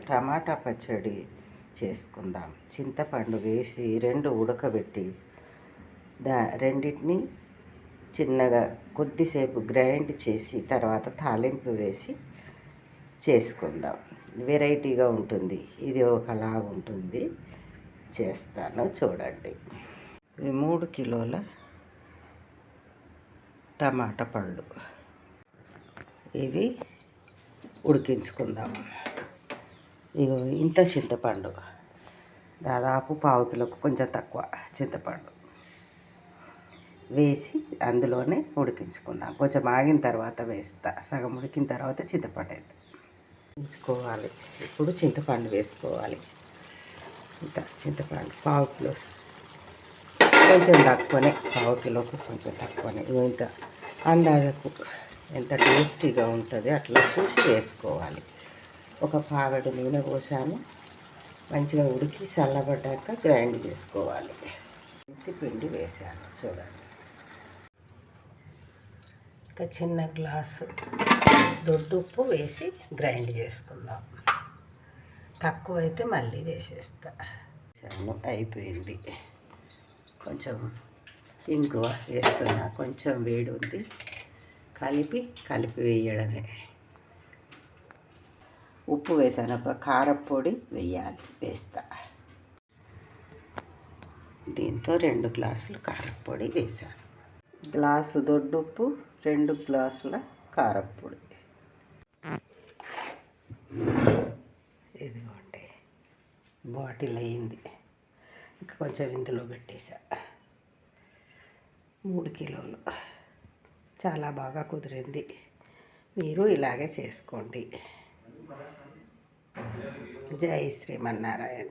టమాటా పచ్చడి చేసుకుందాం. చింతపండు వేసి 2 ఉడకబెట్టి రెండింటిని చిన్నగా కొద్దిసేపు గ్రైండ్ చేసి తర్వాత తాలింపు వేసి చేసుకుందాం. వెరైటీగా ఉంటుంది. ఇది ఒకలాగా ఉంటుంది. చేస్తాను చూడండి. 3 కిలోల టమాటా పళ్ళు ఇవి ఉడికించుకుందాం. ఇగో ఇంత చింతపండు, దాదాపు 1/2 కిలోకు కొంచెం తక్కువ చింతపండు వేసి అందులోనే ఉడికించుకుందాం. కొంచెం ఆగిన తర్వాత వేస్తా. సగం ఉడికిన తర్వాత చింతపండు ఉడికించుకోవాలి. ఇప్పుడు చింతపండు వేసుకోవాలి. ఇంత చింతపండు 1/2 కిలో, కొంచెం తక్కువనే, 1/2 కిలోకు కొంచెం తక్కువనే. ఇంత అందాజకు ఎంత టేస్టీగా ఉంటుంది అట్లా చూసి వేసుకోవాలి. ఒక పావెడు నూనె పోసాను. మంచిగా ఉడికి చల్లబడ్డాక గ్రైండ్ చేసుకోవాలి. పిండి వేసాను చూడండి. ఒక చిన్న గ్లాసు దొడ్డుప్పు వేసి గ్రైండ్ చేసుకుందాం. తక్కువ అయితే మళ్ళీ వేసేస్తా. అయిపోయింది. కొంచెం ఇంగువ వేస్తున్నా. కొంచెం వేడి ఉంది. కలిపి వేయడమే. ఉప్పు వేసాను. ఒక కారపొడి వేస్తా. దీంతో 2 గ్లాసులు కారపొడి వేసాను. గ్లాసు దొడ్డుప్పు, 2 గ్లాసుల కారపొడి. ఇదిగోండి, బాటిల్ అయింది. ఇంకా కొంచెం ఇందులో పెట్టేసా. 3 కిలోలు. చాలా బాగా కుదిరింది. మీరు ఇలాగే చేసుకోండి. జై శ్రీమన్నారాయణ.